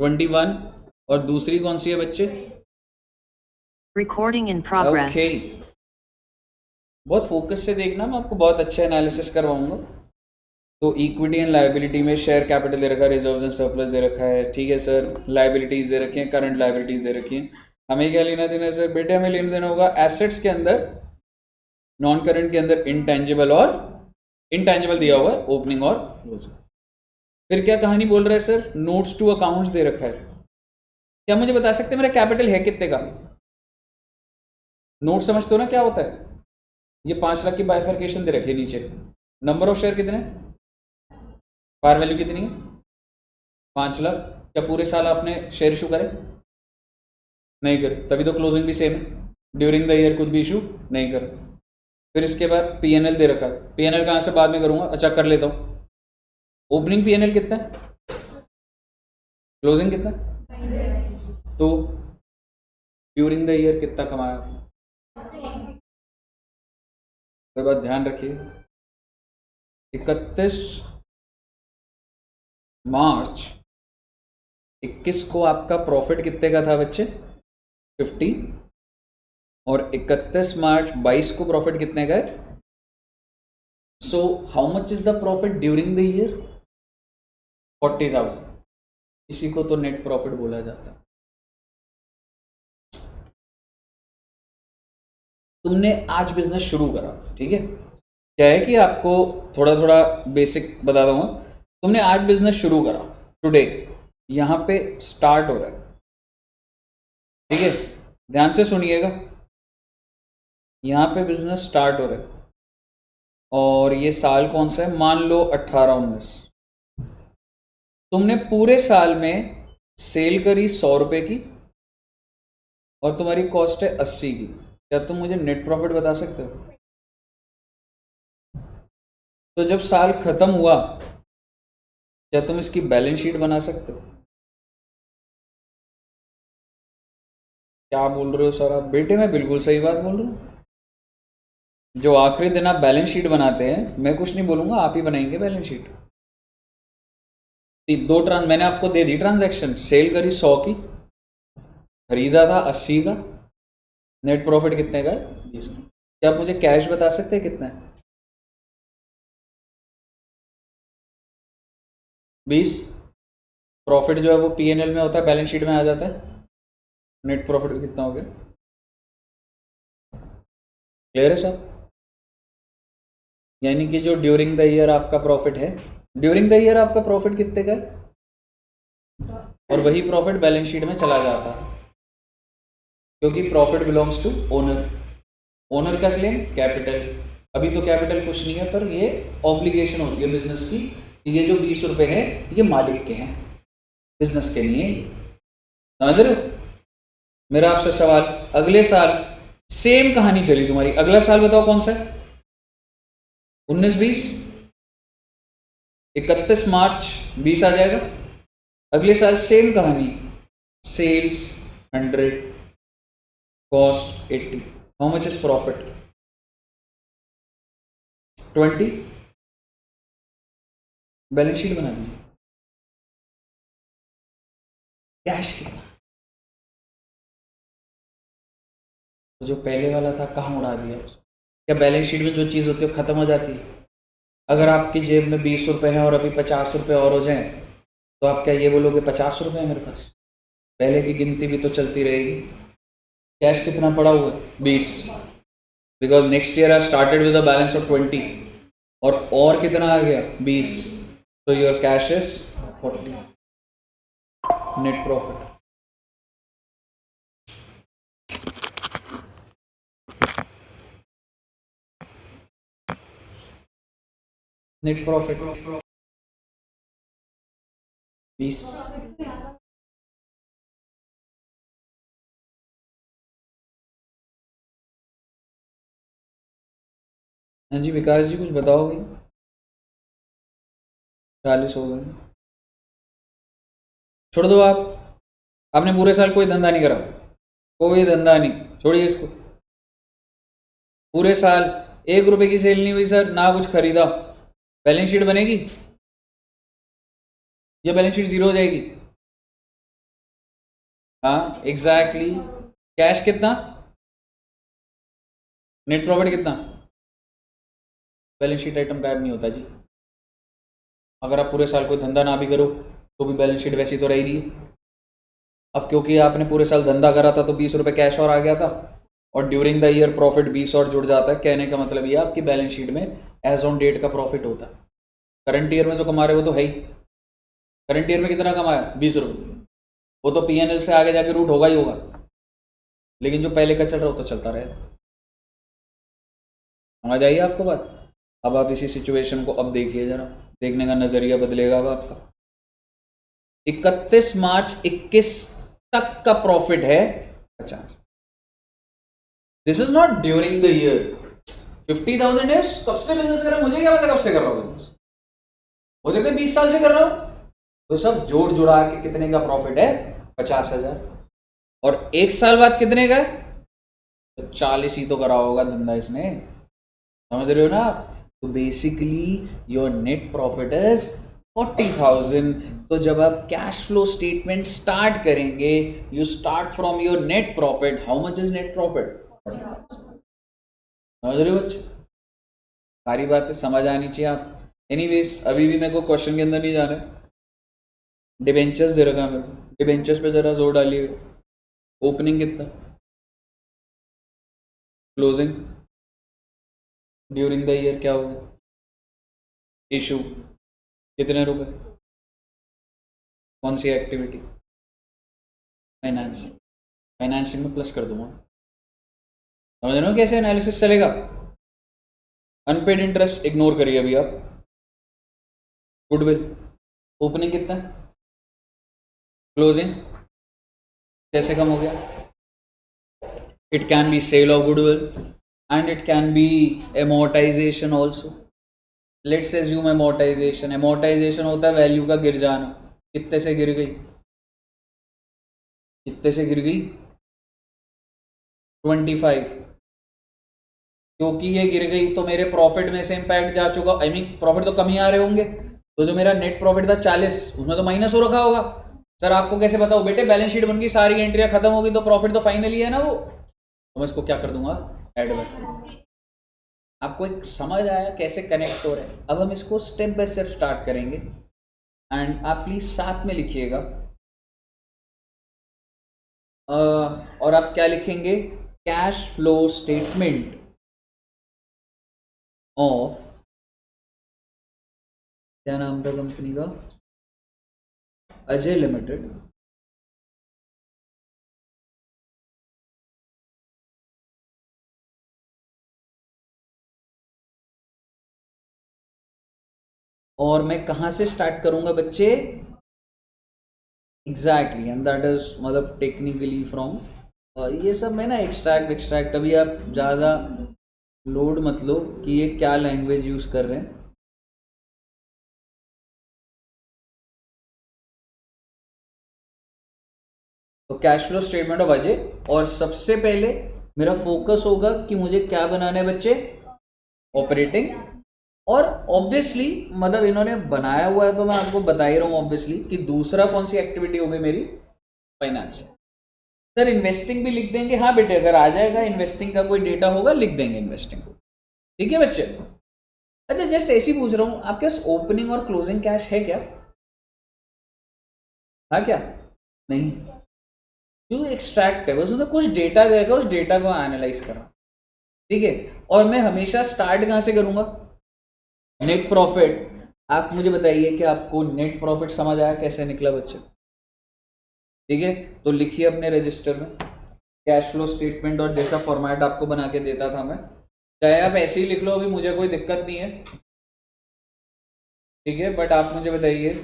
21 और दूसरी कौन सी है बच्चे? Recording in progress. ओके, बहुत फोकस से देखना, मैं आपको बहुत अच्छा एनालिसिस करवाऊंगा। तो इक्विटी एंड लाइबिलिटी में शेयर कैपिटल दे रखा है, रिजर्व्स एंड सरप्लस दे रखा है, ठीक है सर। लाइबिलिटीज दे रखी हैं, करंट लाइबिलिटीज दे रखी हैं। हमें क्या लेना देना है सर? बेटे हमें लेना देना होगा एसेट्स के अंदर, नॉन करंट के अंदर इंटेंजिबल, और इंटेंजिबल दिया हुआ है ओपनिंग और क्लोजिंग। फिर क्या कहानी बोल रहा है सर? नोट्स टू अकाउंट्स दे रखा है। क्या मुझे बता सकते हैं मेरा कैपिटल है कितने का? नोट समझते हो ना क्या होता है? ये 5 लाख की बाइफर्केशन दे रखी है नीचे। नंबर ऑफ शेयर कितने? पार वैल्यू कितनी है? 5 लाख। क्या पूरे साल आपने शेयर इशू करे? नहीं करे, तभी तो क्लोजिंग भी सेम है। ड्यूरिंग द ईयर कुछ भी इशू नहीं करे। फिर इसके बाद पीएनएल दे रखा है। पीएनएल कहाँ से बाद में करूंगा, अच्छा कर लेता हूँ। ओपनिंग पीएनएल कितना है? क्लोजिंग कितना है? तो ड्यूरिंग द ईयर कितना कमाया आपने? कोई बात ध्यान रखिए, 31 मार्च 21 को आपका प्रॉफिट कितने का था बच्चे? 50। और 31 मार्च 22 को प्रॉफिट कितने का है? So how much is the profit during the year? 40,000। इसी को तो नेट प्रॉफिट बोला जाता है। तुमने आज बिजनेस शुरू करा, ठीक है? क्या है कि आपको थोड़ा थोड़ा बेसिक बता दूंगा। तुमने आज बिजनेस शुरू करा, टुडे, यहां पे स्टार्ट हो रहा है, ठीक है? ध्यान से सुनिएगा, यहां पे बिजनेस स्टार्ट हो रहा है और ये साल कौन सा है? मान लो 18-19। तुमने पूरे साल में सेल करी 100 रुपए की और तुम्हारी कॉस्ट है 80 की। क्या तुम मुझे नेट प्रॉफिट बता सकते हो? तो जब साल खत्म हुआ, क्या तुम इसकी बैलेंस शीट बना सकते हो? क्या बोल रहे हो सर आप? बेटे मैं बिल्कुल सही बात बोल रहा हूँ। जो आखिरी दिन आप बैलेंस शीट बनाते हैं, मैं कुछ नहीं बोलूंगा, आप ही बनाएंगे बैलेंस शीट। मैंने आपको दे दी ट्रांजैक्शन, सेल करी 100 की, खरीदा था 80 का, नेट प्रॉफिट कितने का है? 20। क्या आप मुझे कैश बता सकते हैं कितना है? 20। प्रॉफिट जो है वो पीएनएल में होता है, बैलेंस शीट में आ जाता है। नेट प्रॉफिट कितना हो गया? क्लियर है साहब? यानी कि जो ड्यूरिंग द ईयर आपका प्रॉफिट है, ड्यूरिंग द ईयर आपका प्रॉफिट कितने का है? और वही प्रॉफिट बैलेंस शीट में चला जाता है, क्योंकि profit belongs to owner. Owner का क्लेम कैपिटल। अभी तो कैपिटल कुछ नहीं है, पर ये ऑब्लिगेशन होती है बिजनेस की, ये जो 20 रुपए है ये मालिक के हैं, बिजनेस के लिए। समझ रहे हो? मेरा आपसे सवाल, अगले साल सेम कहानी चली तुम्हारी, अगला साल बताओ कौन सा है? 19-20। 31 मार्च 20 आ जाएगा। अगले साल सेम कहानी, sales 100, cost 80। How much is profit? 20। Balance sheet बना दीजिए। कैश कितना? तो जो पहले वाला था कहाँ उड़ा दिया उसको? क्या बैलेंस शीट में जो चीज़ होती है खत्म हो जाती है? अगर आपकी जेब में 20 रुपए हैं और अभी 50 रुपए और हो जाए, तो आप क्या ये बोलोगे 50 रुपए है मेरे पास? पहले की गिनती भी तो चलती रहेगी। कैश कितना पड़ा हुआ है? 20। Because next year I started with a balance of 20, और कितना आ गया? 20। तो your cash is 40। Net profit. Net profit 20। हाँ जी विकास जी, कुछ बताओ भाई। 40 हो गए, छोड़ दो आप। आपने पूरे साल कोई धंधा नहीं करा, कोई धंधा नहीं, छोड़िए इसको। पूरे साल 1 रुपए की सेल नहीं हुई सर, ना कुछ खरीदा, बैलेंस शीट बनेगी या बैलेंस शीट जीरो हो जाएगी? हाँ एग्जैक्टली। कैश कितना, नेट प्रॉफिट कितना, बैलेंस शीट आइटम गायब नहीं होता जी। अगर आप पूरे साल कोई धंधा ना भी करो तो भी बैलेंस शीट वैसी तो रह रही है। अब क्योंकि आपने पूरे साल धंधा करा था तो 20 रुपये कैश और आ गया था, और ड्यूरिंग द ईयर प्रॉफिट 20 और जुड़ जाता है। कहने का मतलब ये आपकी बैलेंस शीट में एज ऑन डेट का प्रॉफिट होता है। करंट ईयर में जो कमा रहे हो तो है ही, करंट ईयर में कितना कमाया 20 रुपये, वो तो पीएनएल से आगे जाके रूट होगा ही होगा, लेकिन जो पहले का चल रहा हो तो चलता रहेगा। समझ आइए आपको बात। अब आप इसी सिचुएशन को अब देखिए जरा, देखने का नजरिया बदलेगा अब आपका। 31 मार्च 21 तक का प्रॉफिट है 50। This is not during the year. 50,000 days कब से बिजनेस कर रहा हूं, मुझे क्या पता कब से कर रहा हूं बिजनेस, हो सकता है 20 साल से कर रहा हूं। तो सब जोड़ जुड़ा के कितने का प्रॉफिट है 50,000, और एक साल बाद कितने का, तो 40 ही तो करा होगा धंधा इसने। समझ रहे हो ना। तो basically your net profit is 40,000। तो जब आप कैश फ्लो स्टेटमेंट स्टार्ट करेंगे, you start from your net profit. How much is net profit, 40,000। समझ रहे हो बच्चे, सारी बातें समझ आनी चाहिए आप। एनीवेज अभी भी मेरे को क्वेश्चन के अंदर नहीं जाना है। डिबेंचर्स दे रखा मेरे को, डिबेंचर्स पे जरा जोर डालिए। ओपनिंग कितना, क्लोजिंग ड्यूरिंग द ईयर क्या होगा, इशू कितने रुपए, कौन सी एक्टिविटी, फाइनेंसिंग, फाइनेंसिंग में प्लस कर दूंगा। समझ रहे हो कैसे एनालिसिस चलेगा। अनपेड इंटरेस्ट इग्नोर करिए अभी आप। गुडविल ओपनिंग कितना, क्लोजिंग कैसे कम हो गया। It can be sale of goodwill and it can be amortization also. Let's assume amortization, amortization होता है वैल्यू का गिर जाना। कितने से गिर गई, कितने से गिर गई 25, क्योंकि ये गिर गई तो मेरे प्रॉफिट में से इम्पैक्ट जा चुका। आई मीन प्रॉफिट तो कम ही आ रहे होंगे, तो जो मेरा नेट प्रॉफिट था 40 उसमें तो माइनस हो रखा होगा। सर आपको कैसे बताओ, बेटे बैलेंस शीट बन गई, सारी एंट्रियां खत्म होगी तो प्रॉफिट तो फाइनली है ना वो, तो मैं इसको क्या कर दूंगा ऐड बैक। आपको एक समझ आया कैसे कनेक्ट हो रहे हैं। अब हम इसको स्टेप बाय स्टेप स्टार्ट करेंगे, एंड आप प्लीज साथ में लिखिएगा। और आप क्या लिखेंगे, कैश फ्लो स्टेटमेंट ऑफ, क्या नाम था कंपनी का, अजय लिमिटेड, और मैं कहाँ से स्टार्ट करूंगा बच्चे, एग्जैक्टली, एंड दैट इज मतलब टेक्निकली फ्रॉम ये सब में ना एक्सट्रैक्ट अभी आप ज़्यादा लोड मत लो कि ये क्या लैंग्वेज यूज़ कर रहे हैं। तो cash flow statement of Ajay, और सबसे पहले मेरा फोकस होगा कि मुझे क्या बनाना है बच्चे, ऑपरेटिंग। और ऑब्वियसली मतलब इन्होंने बनाया हुआ है तो मैं आपको बता ही रहा हूँ ऑब्वियसली कि दूसरा कौन सी एक्टिविटी होगी मेरी, फाइनेंस। सर इन्वेस्टिंग भी लिख देंगे, हाँ बेटे अगर आ जाएगा इन्वेस्टिंग का कोई डेटा होगा लिख देंगे इन्वेस्टिंग को, ठीक है बच्चे। अच्छा जस्ट ऐसे ही पूछ रहा हूँ, आपके पास ओपनिंग और क्लोजिंग कैश है क्या, हाँ क्या नहीं, क्यों एक्सट्रैक्ट है बस, उसने कुछ डेटा देगा, उस डेटा को एनालाइज करना, ठीक है। और मैं हमेशा स्टार्ट कहाँ से करूँगा, नेट प्रॉफिट। आप मुझे बताइए कि आपको नेट प्रॉफिट समझ आया कैसे निकला बच्चे, ठीक है। तो लिखिए अपने रजिस्टर में कैश फ्लो स्टेटमेंट, और जैसा फॉर्मेट आपको बना के देता था मैं, चाहे आप ऐसे ही लिख लो अभी मुझे कोई दिक्कत नहीं है, ठीक है। बट आप मुझे बताइए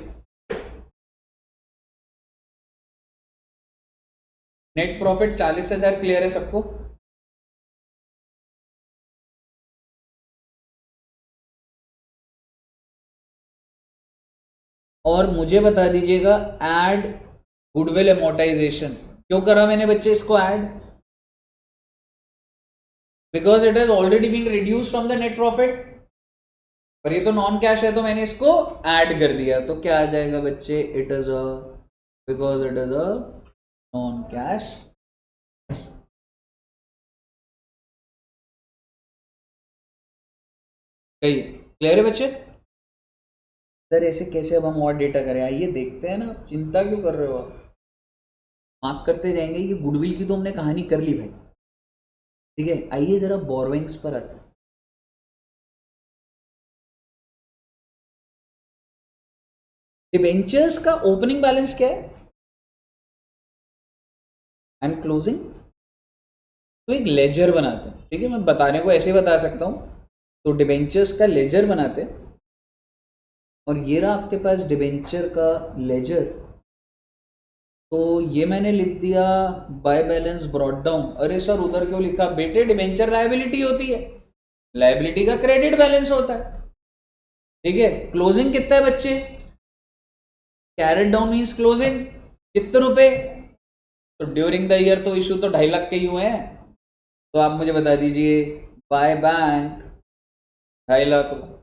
नेट प्रॉफिट 40,000 क्लियर है सबको, और मुझे बता दीजिएगा ऐड गुडविल एमोर्टाइजेशन क्यों करा मैंने बच्चे इसको add, because it has already been reduce from the net profit, पर ये तो नॉन कैश है तो मैंने इसको ऐड कर दिया। तो क्या आ जाएगा बच्चे, it is a, because it is a non cash. कही क्लियर है बच्चे? सर ऐसे कैसे अब हम और डेटा करें? आइए देखते हैं ना, चिंता क्यों कर रहे हो आप? मार्क करते जाएंगे। ये गुडविल की तो हमने कहानी कर ली भाई, ठीक है। आइए जरा बोरोइंग्स पर आते हैं। डिबेंचर्स का ओपनिंग बैलेंस क्या है एंड क्लोजिंग? तो एक लेजर बनाते हैं, ठीक है। मैं बताने को ऐसे ही बता सकता हूँ। तो डिबेंचर्स का लेजर बनाते हैं, और ये रहा आपके पास डिबेंचर का लेजर। तो ये मैंने लिख दिया बाय बैलेंस ब्रॉट डाउन। अरे सर उधर क्यों लिखा बेटे? डिबेंचर लायबिलिटी होती है, लायबिलिटी का क्रेडिट बैलेंस होता है, ठीक है। क्लोजिंग कितना है बच्चे? कैरेट डाउन मीन्स क्लोजिंग कितने रुपए? तो ड्यूरिंग द ईयर तो इशू तो 2.5 लाख के ही हुए हैं। तो आप मुझे बता दीजिए बाय बैंक 2.5 लाख रुपए।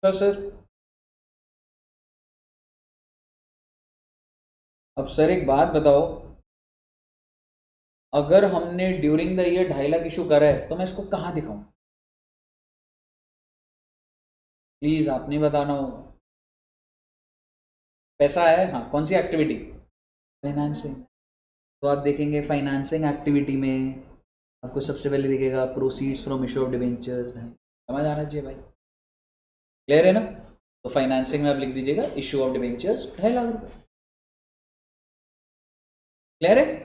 तो सर अब सर एक बात बताओ, अगर हमने during the year 2.5 lakh issue करा है तो मैं इसको कहाँ दिखाऊं? प्लीज आप नहीं बताना होगा। पैसा है, हाँ। कौन सी एक्टिविटी? फाइनेंसिंग। तो आप देखेंगे फाइनेंसिंग एक्टिविटी में आपको सबसे पहले दिखेगा proceeds from issue of debentures. समझ आना चाहिए भाई, क्लियर है ना? तो फाइनेंसिंग में आप लिख दीजिएगा इशू ऑफ डिबेंचर्स 2.5 लाख रुपए। क्लियर है?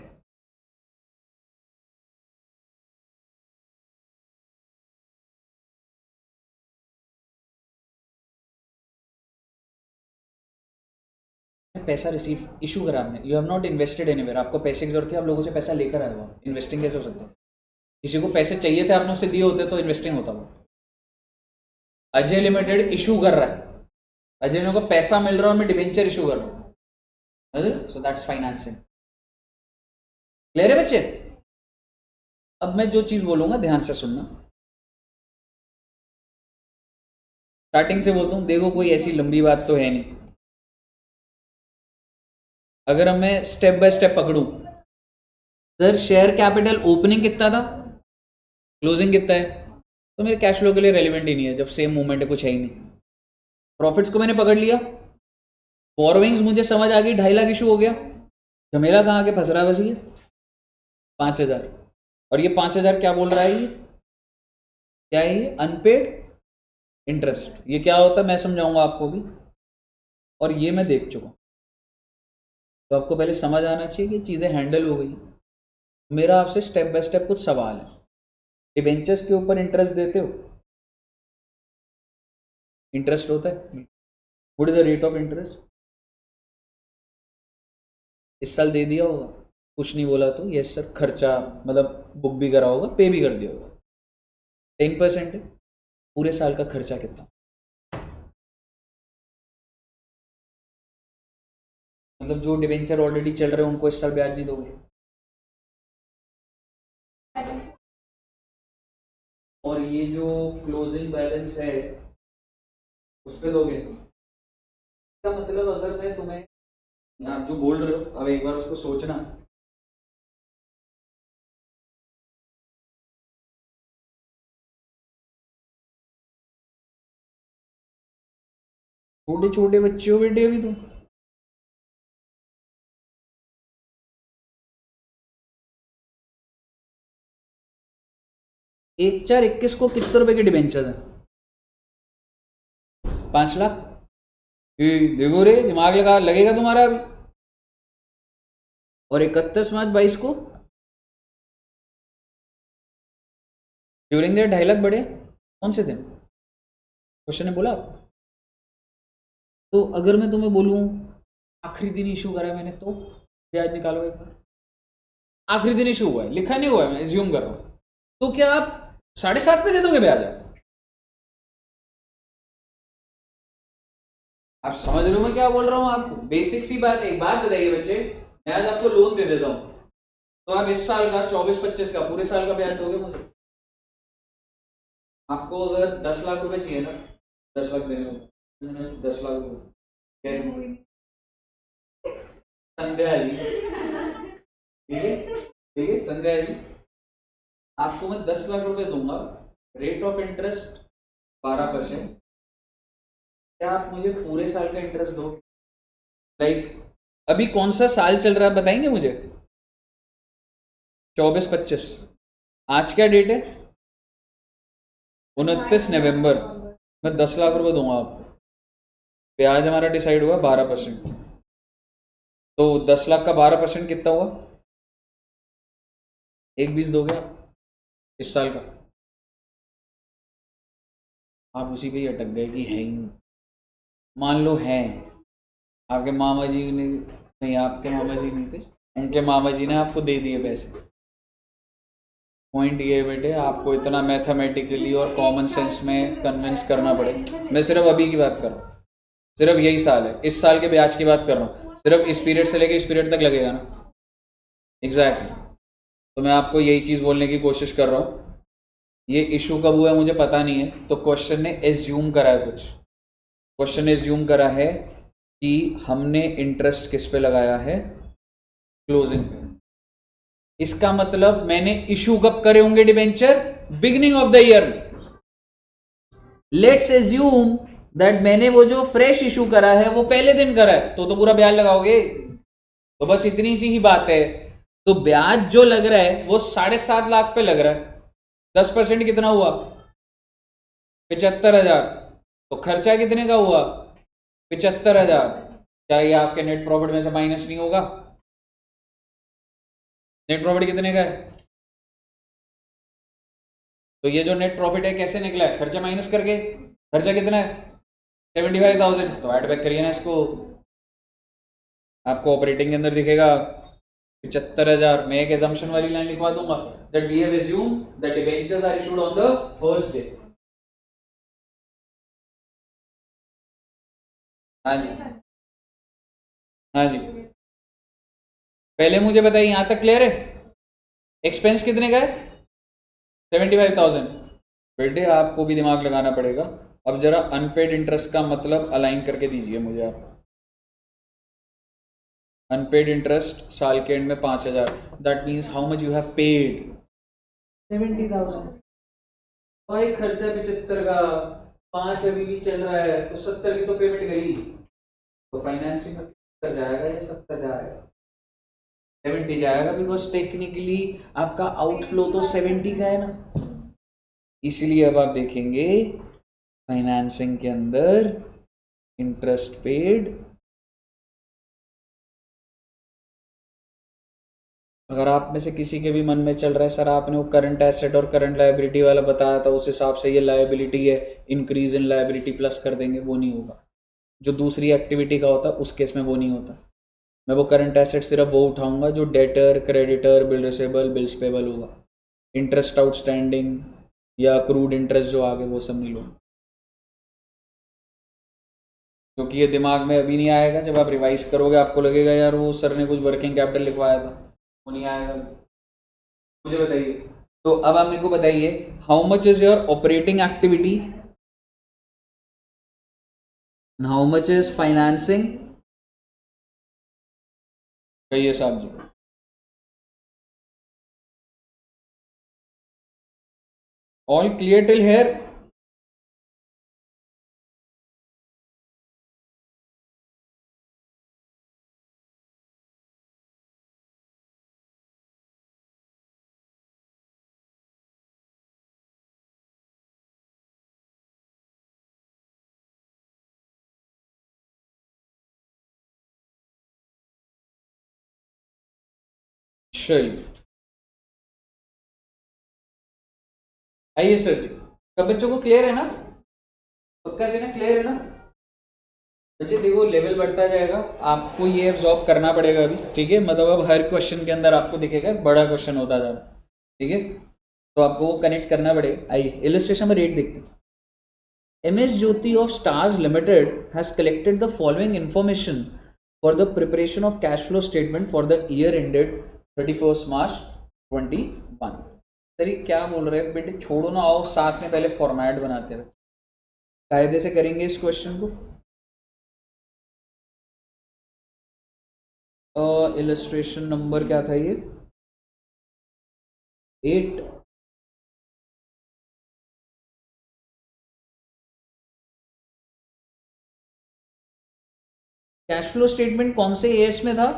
पैसा रिसीव इशू करा आपने, you have not invested anywhere. आपको पैसे की जरूरत थी, आप लोगों से पैसा लेकर आए हो। इन्वेस्टिंग कैसे हो सकता है? किसी को पैसे चाहिए थे, आपने उसे दिए होते तो इन्वेस्टिंग होता वो। अजय लिमिटेड इशू कर रहा है, अजय को पैसा मिल रहा है और मैं डिबेंचर इशू कर रहा हूँ, सो दैट्स फाइनेंसिंग। क्लियर है बच्चे? अब मैं जो चीज बोलूंगा ध्यान से सुनना। स्टार्टिंग से बोलता हूँ, देखो कोई ऐसी लंबी बात तो है नहीं। अगर मैं स्टेप बाय स्टेप पकड़ूं, सर शेयर कैपिटल ओपनिंग कितना था, क्लोजिंग कितना है, तो मेरे कैश फ्लो के लिए रेलिवेंट ही नहीं है जब सेम मूवमेंट है, कुछ है ही नहीं। प्रॉफिट्स को मैंने पकड़ लिया, बोरोइंग्स मुझे समझ आ गई 2.5 लाख इशू हो गया। झमेला कहाँ के फंस रहा है? बस ये 5,000। और ये 5,000 क्या बोल रहा है? ये क्या है? ये अनपेड इंटरेस्ट। ये क्या होता है मैं समझाऊंगा आपको भी, और ये मैं देख चुका हूँ। तो आपको पहले समझ आना चाहिए कि चीज़ें हैंडल हो गई। मेरा आपसे स्टेप बाय स्टेप कुछ सवाल है। डिबेंचर्स के ऊपर इंटरेस्ट देते हो? इंटरेस्ट होता है। What is the rate of interest? इस साल दे दिया होगा, कुछ नहीं बोला तो यस सर, खर्चा मतलब बुक भी करा होगा, पे भी कर दिया होगा। 10% है। पूरे साल का खर्चा कितना? मतलब जो डिबेंचर ऑलरेडी चल रहे हैं उनको इस साल ब्याज नहीं दोगे, और ये जो क्लोजिंग बैलेंस है उस पर दोगे? इसका मतलब अगर मैं तुम्हें, आप जो बोल रहे हो अब एक बार उसको सोचना। छोटे छोटे बच्चे हो बेटे अभी तुम। एक 4 21 को कितने रुपए के डिबेंचर है? 5 लाख। देखो रे, दिमाग लगा लगेगा तुम्हारा अभी। और 31 मार्च 22 को ड्यूरिंग द 2.5 लाख बढ़े, कौन से दिन? क्वेश्चन ने बोला। तो अगर मैं तुम्हें बोलूं आखिरी दिन इशू करा है मैंने, तो ब्याज निकालो एक बार। आखिरी दिन इशू हुआ है, लिखा नहीं हुआ है, मैं एज्यूम कर रहा हूं। तो क्या आप 7.5 पे दे दोगे ब्याज? आप समझ रहे हो मैं क्या बोल रहा हूँ आपको? बेसिक सी बात। एक बात बताइए बच्चे, मैं आज आपको लोन दे देता हूँ, तो आप इस साल का 24-25 का पूरे साल का ब्याज दोगे मुझे? आपको अगर 10 लाख रुपए चाहिए ना, 10 लाख देने को 10 लाख रुपए संध्या जी, ठीक है, ठीक है संध्या जी, आपको मैं 10 लाख रुपए दूंगा, रेट ऑफ इंटरेस्ट 12%, क्या आप मुझे पूरे साल का इंटरेस्ट दो? लाइक अभी कौन सा साल चल रहा है बताएंगे मुझे? 24-25, आज क्या डेट है? 29 नवंबर। मैं 10 लाख रुपए दूंगा आपको, ब्याज हमारा डिसाइड हुआ 12%, तो 10 लाख का 12% कितना हुआ? 1,20 दोगे आप इस साल का? आप उसी पे ही अटक गए कि है ही नहीं। मान लो है, आपके मामा जी ने, नहीं आपके मामा जी नहीं थे, उनके मामा जी ने आपको दे दिए पैसे। पॉइंट ये है बेटे, आपको इतना मैथमेटिकली और कॉमन सेंस में कन्विंस करना पड़े। मैं सिर्फ अभी की बात कर रहा हूँ, सिर्फ यही साल है, इस साल के ब्याज की बात कर रहा हूँ, सिर्फ इस पीरियड से लेके इस पीरियड तक लगेगा ना। एग्जैक्टली तो मैं आपको यही चीज़ बोलने की कोशिश कर रहा हूँ। ये इशू कब हुआ है मुझे पता नहीं है, तो क्वेश्चन ने एज्यूम करा है कुछ, क्वेश्चन ने एज्यूम करा है कि हमने इंटरेस्ट किस पे लगाया है? क्लोजिंग पे। इसका मतलब मैंने इशू कब करे होंगे debenture? Beginning of the year. Let's assume that मैंने वो जो फ्रेश इशू करा है वो पहले दिन करा है, तो पूरा ब्याज लगाओगे? तो बस इतनी सी ही बात है। तो ब्याज जो लग रहा है वो 7.5 लाख पे लग रहा है, 10% कितना हुआ? 75,000। तो खर्चा कितने का हुआ? 75,000। क्या ये आपके नेट प्रॉफिट में से माइनस नहीं होगा? नेट प्रॉफिट कितने का है? तो ये जो नेट प्रॉफिट है कैसे निकला है? खर्चा माइनस करके। खर्चा कितना है? 75,000। तो ऐड बैक करिए ना इसको, आपको ऑपरेटिंग के अंदर दिखेगा 75,000। मैं एक एजम्पशन वाली लाइन लिखवा दूंगा, that we have assumed that debentures are issued on the first day। हाँ जी, हाँ जी, पहले मुझे बताइए यहां तक क्लियर है? एक्सपेंस कितने का है? 75,000। बेटे आपको भी दिमाग लगाना पड़ेगा। अब जरा अनपेड इंटरेस्ट का मतलब अलाइन करके दीजिए मुझे आप। अनपेड इंटरेस्ट साल के एंड में 5,000, that means how much you have paid? 70,000। भाई खर्चा 75 का, 5 अभी भी चल रहा है, तो 70 की तो पेमेंट गई, तो फाइनेंसिंग में 70 जाएगा या 70 जाएगा? 70 जाएगा, बिकॉज टेक्निकली आपका आउटफ्लो तो 70 का है ना। इसलिए अब आप देखेंगे फाइनेंसिंग के अंदर इंटरेस्ट पेड, अगर आप में से किसी के भी मन में चल रहा है सर आपने वो करंट एसेट और करंट लायबिलिटी वाला बताया था, उस हिसाब से ये लायबिलिटी है, इंक्रीज इन लायबिलिटी प्लस कर देंगे, वो नहीं होगा। जो दूसरी एक्टिविटी का होता है उस केस में वो नहीं होता। मैं वो करंट एसेट सिर्फ वो उठाऊंगा जो debtor, creditor, bill receivable, bills payable होगा। इंटरेस्ट आउटस्टैंडिंग या अक्रूड इंटरेस्ट जो आगे वो सब नहीं लूँगा, क्योंकि ये दिमाग में अभी नहीं आएगा। जब आप रिवाइज करोगे आपको लगेगा यार वो सर ने कुछ वर्किंग कैपिटल लिखवाया था, वो नहीं आएगा। मुझे बताइए, तो अब आप मेरे को बताइए, how much is your operating activity, how much is financing? कहिए साहब जी। All clear till here? चलिए आइए सर जी, सब बच्चों को क्लियर है ना? पक्का से ना, क्लियर है ना? बच्चे देखो लेवल बढ़ता जाएगा, आपको ये एब्जॉर्ब करना पड़ेगा अभी, ठीक है? मतलब अब हर क्वेश्चन के अंदर आपको दिखेगा बड़ा क्वेश्चन होता जा रहा है, ठीक है? तो आपको वो कनेक्ट करना पड़ेगा। आइए इलस्ट्रेशन में रेट देखते हैं। MS Jyoti of Stars Limited has collected the following information for the preparation of cash flow statement for the year ended 31st March 21। Sir क्या बोल रहे हैं बेटे, छोड़ो ना, आओ साथ में पहले फॉर्मेट बनाते हैं, कायदे से करेंगे इस क्वेश्चन को। इलस्ट्रेशन नंबर क्या था ये? 8। कैश फ्लो स्टेटमेंट कौन से एएस में था?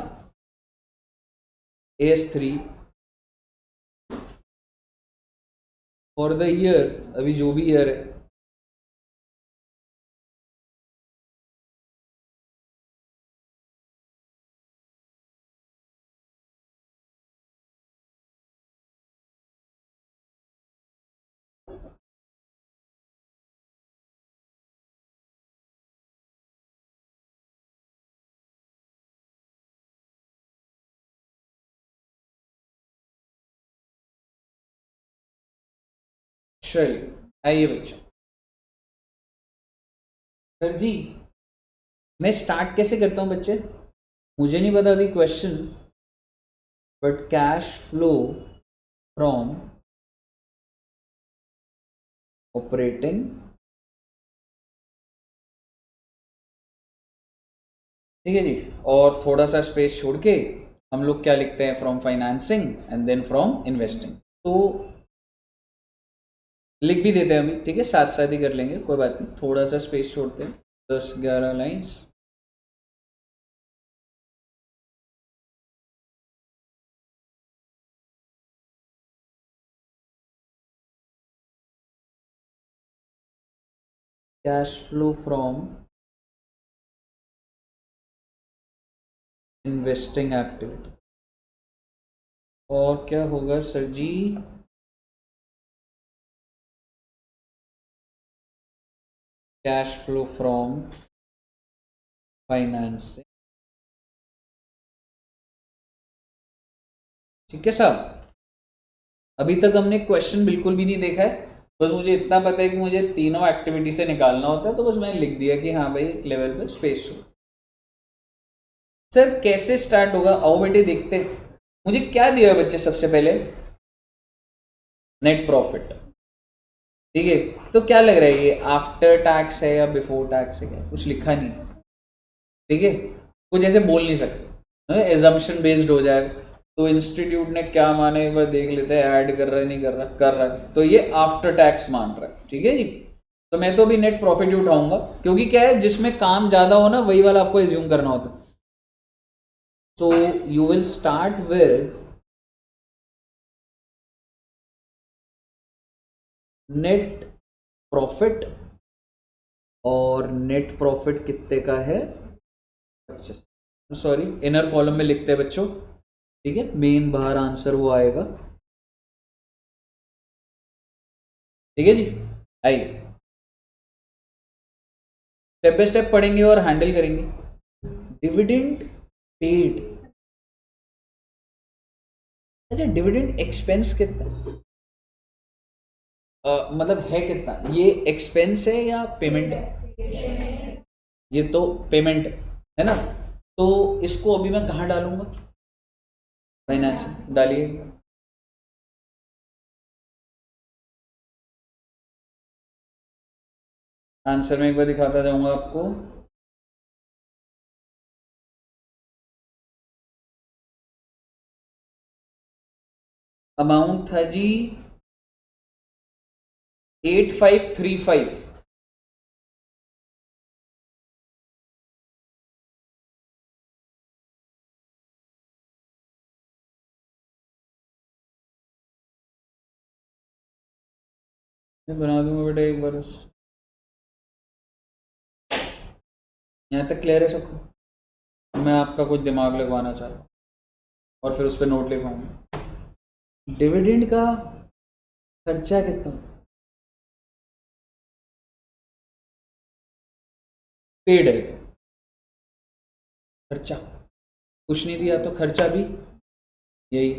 AS3 फॉर द ईयर, अभी जो भी ईयर है। चलिए आइए बच्चा। सर जी मैं स्टार्ट कैसे करता हूँ बच्चे? मुझे नहीं पता अभी question, but cash flow from operating, ठीक है जी, और थोड़ा सा स्पेस छोड़ के हम लोग क्या लिखते हैं? From financing and then from investing. तो लिख भी देते हैं अभी, ठीक है, साथ साथ ही कर लेंगे, कोई बात नहीं, थोड़ा सा स्पेस छोड़ते हैं, 10-11 lines. Cash flow from investing activity, और क्या होगा sir ji? Cash flow from financing, ठीक है साहब। अभी तक हमने क्वेश्चन बिल्कुल भी नहीं देखा है, बस मुझे इतना पता है कि मुझे तीनों एक्टिविटी से निकालना होता है, तो बस मैंने लिख दिया कि हाँ भाई एक लेवल पे स्पेस हो। सर कैसे स्टार्ट होगा? आओ बेटे देखते हैं। मुझे क्या दिया है बच्चे? सबसे पहले नेट प्रॉफिट, ठीक है। तो क्या लग रहा है ये आफ्टर टैक्स है या बिफोर टैक्स है? क्या कुछ लिखा नहीं, ठीक है, कुछ ऐसे बोल नहीं सकते, एजम्पशन बेस्ड हो जाएगा। तो इंस्टीट्यूट ने क्या माने एक बार देख लेते हैं, ऐड कर रहा है नहीं कर रहा, कर रहा है, तो ये आफ्टर टैक्स मान रहा है, ठीक है जी। तो मैं तो भी नेट प्रॉफिट ही उठाऊंगा, क्योंकि क्या है, जिसमें काम ज्यादा हो ना वही वाला आपको एज्यूम करना होता है। So you will start with net profit, और नेट प्रॉफिट कितने का है? 25। सॉरी, इनर कॉलम में लिखते हैं बच्चों, ठीक है, मेन बाहर आंसर वो आएगा, ठीक है जी। आइए स्टेप बाय स्टेप पढ़ेंगे और हैंडल करेंगे। डिविडेंड पेड, अच्छा डिविडेंड एक्सपेंस कितना? मतलब है कितना? ये एक्सपेंस है या पेमेंट है? ये तो पेमेंट है ना। तो इसको अभी मैं कहाँ डालूंगा? फाइनेंस डालिए। आंसर में एक बार दिखाता जाऊंगा आपको। अमाउंट था जी 8535, मैं बना दूंगा बेटा एक बार यहाँ तक क्लियर है सबको? मैं आपका कुछ दिमाग लगवाना चाहता हूँ और फिर उस पर नोट लिखवाऊंगा। डिविडेंड का खर्चा कितना? पेड है तो खर्चा, कुछ नहीं दिया तो खर्चा भी यही।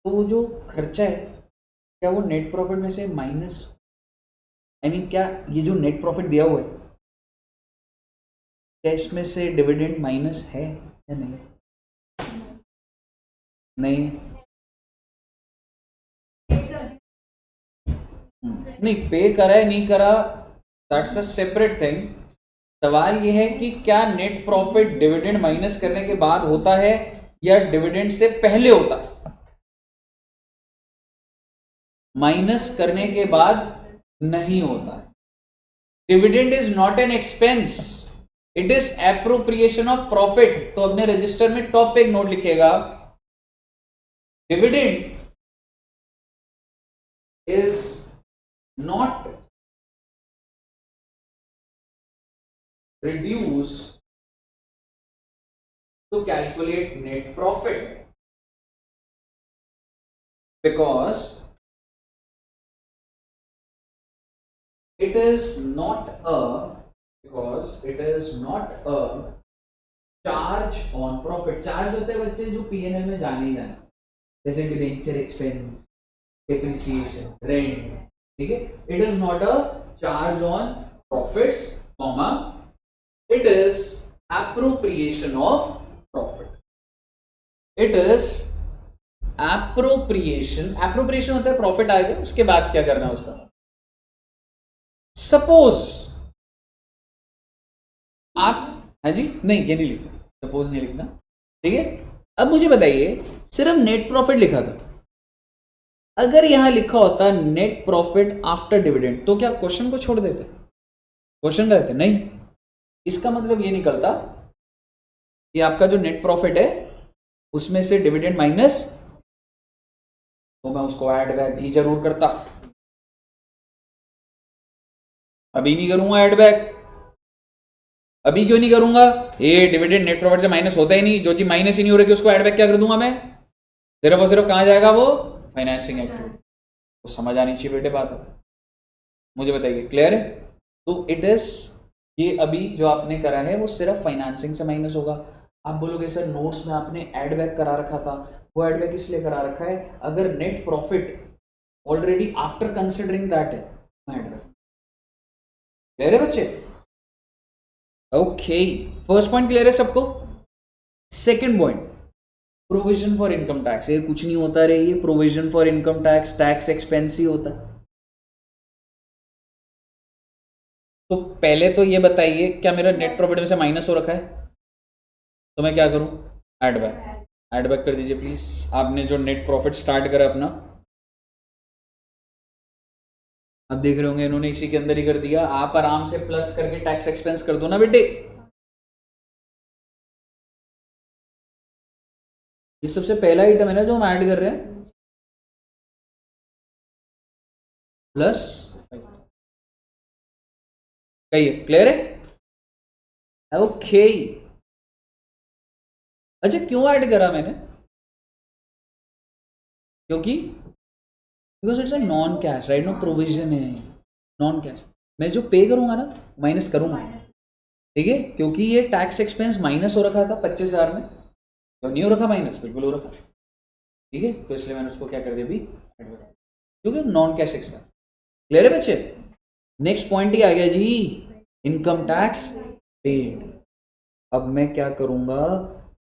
तो वो जो खर्चा है, क्या वो नेट प्रॉफिट में से माइनस, आई मीन क्या ये जो नेट प्रॉफिट दिया हुआ है, क्या इसमें से डिविडेंड माइनस है या नहीं? नहीं, नहीं पे करा है नहीं करा, दैट्स अ सेपरेट थिंग, सवाल यह है कि क्या नेट प्रॉफिट डिविडेंड माइनस करने के बाद होता है या डिविडेंड से पहले होता है? माइनस करने के बाद नहीं होता है। Dividend is not an expense, it is appropriation of profit. तो अपने रजिस्टर में टॉप पे एक नोट लिखिएगा, dividend is not reduced to calculate net profit because it is not a charge on profit। Charge होते हैं बच्चे जो पीएनएल में जाने ही जाने, जैसे डिबेंचर एक्सपेंस, डेप्रिसिएशन, रेंट, ठीक है। It is not a charge on profits, comma it is appropriation of profit। it is appropriation होता है प्रॉफिट आएगा उसके बाद क्या करना है उसका। सपोज आप, हाँ जी, नहीं ये नहीं लिखना, सपोज नहीं लिखना, ठीक है। अब मुझे बताइए, सिर्फ नेट प्रॉफिट लिखा था, अगर यहां लिखा होता नेट प्रॉफिट आफ्टर डिविडेंड तो क्या क्वेश्चन को छोड़ देते? क्वेश्चन रहते नहीं। इसका मतलब ये निकलता कि आपका जो नेट प्रॉफिट है उसमें से डिविडेंड माइनस, तो मैं उसको ऐड बैक भी जरूर करता। अभी नहीं करूंगा ऐड बैक। अभी क्यों नहीं करूंगा? ये डिविडेंड नेट प्रॉफिट से माइनस होता ही नहीं, जो चीज माइनस ही नहीं हो रही उसको ऐड बैक क्या कर दूंगा मैं? सिर्फ और सिर्फ कहां जाएगा वो? Financing activity. तो समझ आनी चाहिए बेटे बात है, मुझे बताइए, क्लियर है? तो इट इज, ये अभी जो आपने करा है वो सिर्फ फाइनेंसिंग से माइनस होगा। आप बोलोगे सर नोट्स में आपने ऐड बैक करा रखा था, वो ऐड बैक इसलिए करा रखा है अगर net profit already after considering that है, ऐड बैक। क्लियर है बच्चे? ओके, फर्स्ट पॉइंट क्लियर है सबको? Second point, provision for income tax. ये कुछ नहीं होता रे, ये provision for income tax tax expense ही होता है। तो पहले तो ये बताइए, क्या मेरा नेट प्रॉफिट में से माइनस हो रखा है? तो मैं क्या करूं? Add back. ऐड बैक कर दीजिए प्लीज। आपने जो नेट प्रॉफिट स्टार्ट करा अपना, अब देख रहे होंगे इन्होंने इसी के अंदर ही कर दिया। आप आराम से प्लस करके टैक्स एक्सपेंस कर दो ना बेटे। ये सबसे पहला आइटम है ना जो हम ऐड कर रहे हैं, प्लस। कहिए, क्लियर है? ओके। अच्छा, क्यों ऐड करा मैंने? क्योंकि because it's a non cash, right? No provision है, नॉन कैश। मैं जो पे करूंगा ना माइनस करूंगा, ठीक है, क्योंकि ये टैक्स एक्सपेंस माइनस हो रखा था 25,000 में, तो नहीं हो रखा माइनस, बिल्कुल हो रखा, ठीक है। तो इसलिए मैंने उसको क्या कर दिया अभी, क्योंकि नॉन कैश एक्सपेंस। क्लियर है बच्चे? नेक्स्ट पॉइंट ही आ गया जी, इनकम टैक्स पेड। अब मैं क्या करूंगा?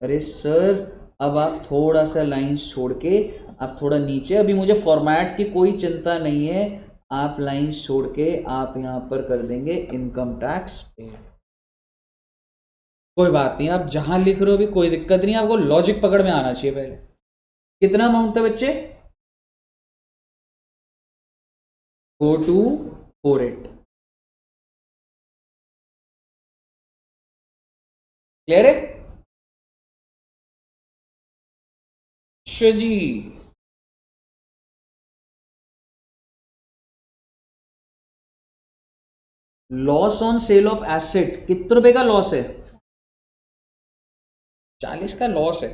अरे सर, अब आप थोड़ा सा लाइंस छोड़ के आप थोड़ा नीचे, अभी मुझे फॉर्मेट की कोई चिंता नहीं है, आप लाइंस छोड़ के आप यहां पर कर देंगे इनकम टैक्स पेड। कोई बात नहीं, आप जहां लिख रहे हो भी कोई दिक्कत नहीं, आपको लॉजिक पकड़ में आना चाहिए पहले। कितना अमाउंट था बच्चे? 4248। क्लियर है? जी, loss on sale of asset कितने रुपए का लॉस है? 40 का लॉस है,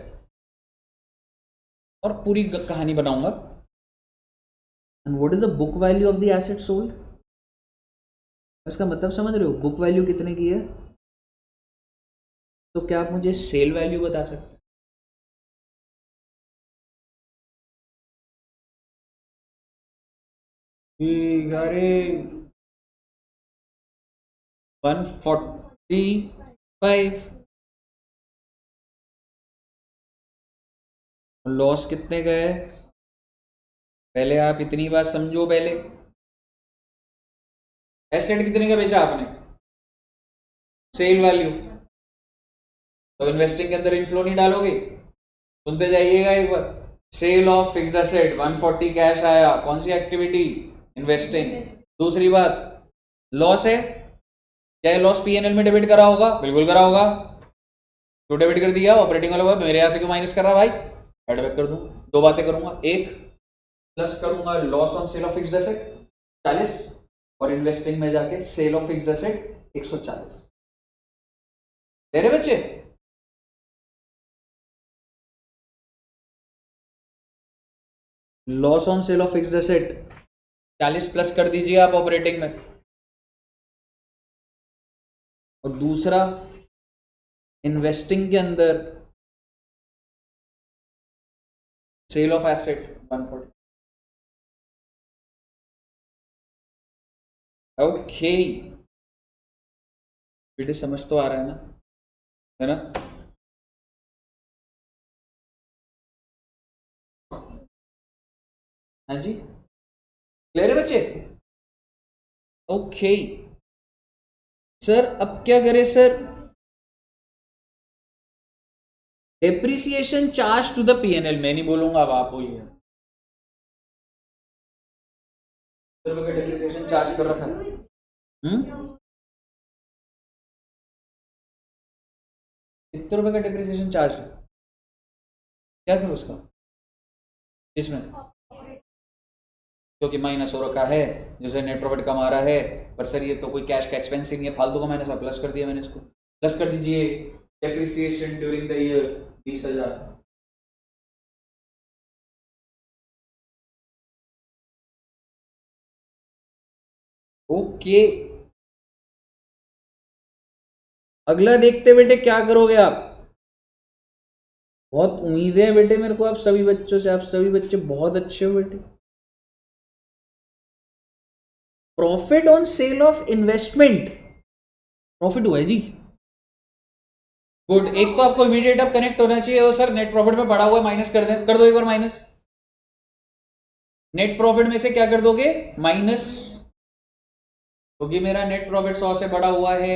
और पूरी कहानी बनाऊंगा। And what is the book value of the asset sold? इसका मतलब समझ रहे हो? बुक वैल्यू कितने की है? तो क्या आप मुझे सेल वैल्यू बता सकते हैं? अरे 145। लॉस कितने का है? पहले आप इतनी बात समझो। पहले एसेट कितने का बेचा आपने? Cell value. तो इन्वेस्टिंग के अंदर इनफ्लो नहीं डालोगे, सुनते जाइएगा एक बार। Sale of fixed asset 140 cash आया, कौन सी एक्टिविटी? इन्वेस्टिंग। दूसरी बात, लॉस है, क्या लॉस पीएनएल में डेबिट करा होगा? बिल्कुल करा होगा। तो डेबिट कर दिया, ऑपरेटिंग वाला मेरे यहां से क्यों माइनस कर रहा भाई? एडबैक कर दूं। दो बातें करूंगा, एक प्लस करूंगा loss on sale of fixed asset 40, और इन्वेस्टिंग में जाके सेल ऑफ फिक्स्ड एसेट 140। तेरे बच्चे loss on sale of fixed asset 40 plus कर दीजिए आप ऑपरेटिंग में, और दूसरा इन्वेस्टिंग के अंदर सेल ऑफ एसेट 140। ओके बेटे, समझ तो आ रहा है ना? है ना? हाँ जी, क्लियर है बच्चे? ओके सर, अब क्या करें sir? Depreciation charge to the PNL, मैं नहीं बोलूंगा, अब आप बोलिए। डेप्रिसिएशन चार्ज कर रखा है। कितने रुपए का डेप्रिसिएशन चार्ज है? क्या करो उसका? इसमें क्योंकि माइनस हो रखा है, जैसे नेट प्रॉफिट कम आ रहा है, पर सर ये तो कोई कैश का एक्सपेंस ही नहीं है, फालतू का माइनस, प्लस कर दिया मैंने इसको। प्लस कर दीजिए, depreciation during the year 20,000। Okay, अगला देखते बेटे, क्या करोगे आप? बहुत उम्मीदें हैं बेटे मेरे को आप सभी बच्चों से, आप सभी बच्चे बहुत अच्छे हो बेटे। Profit on sale of investment, profit हुआ है जी। गुड, एक तो आपको इमीडिएट अब कनेक्ट होना चाहिए, और सर नेट प्रॉफिट में बढ़ा हुआ माइनस कर दें, कर दो एक बार माइनस। नेट प्रॉफिट में से क्या कर दोगे? माइनस, क्योंकि मेरा नेट प्रॉफिट 100 से बढ़ा हुआ है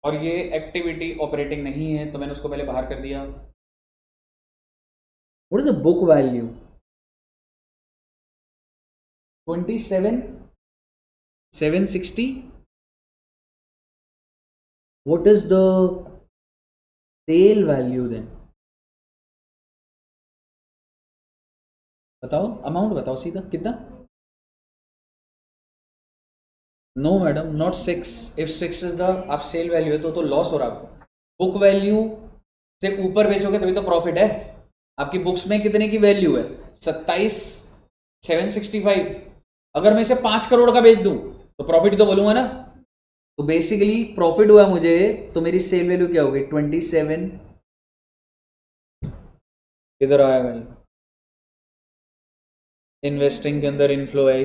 और ये एक्टिविटी ऑपरेटिंग नहीं है, तो मैंने उसको पहले बाहर कर दिया। What is the book value? 27,760। What is the sale value then? बताओ, अमाउंट बताओ सीधा, कितना? No madam, not 6। If 6 is the आप सेल वैल्यू है तो लॉस हो रहा है आपको। बुक वैल्यू से ऊपर बेचोगे तभी तो प्रॉफिट है। आपकी बुक्स में कितने की वैल्यू है? 27,765। अगर मैं इसे 5 करोड़ का बेच दूं तो प्रॉफिट तो बोलूंगा ना। तो बेसिकली प्रॉफिट हुआ मुझे, तो मेरी सेल वैल्यू क्या होगी? 27। इधर आया भाई, इन्वेस्टिंग के अंदर इनफ्लो है,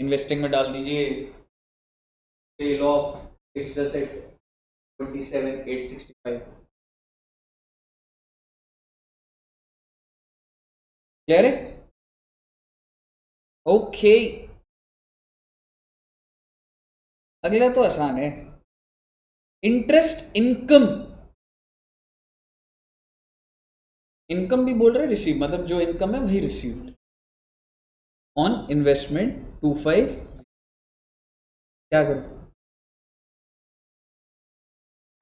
इन्वेस्टिंग में डाल दीजिए sale of fixed asset 27,865। Clear है? ओके, अगला तो आसान है, इंटरेस्ट इनकम। इनकम भी बोल रहे, रिसीव, मतलब जो इनकम है वही रिसीव्ड ऑन इन्वेस्टमेंट 25। क्या करो?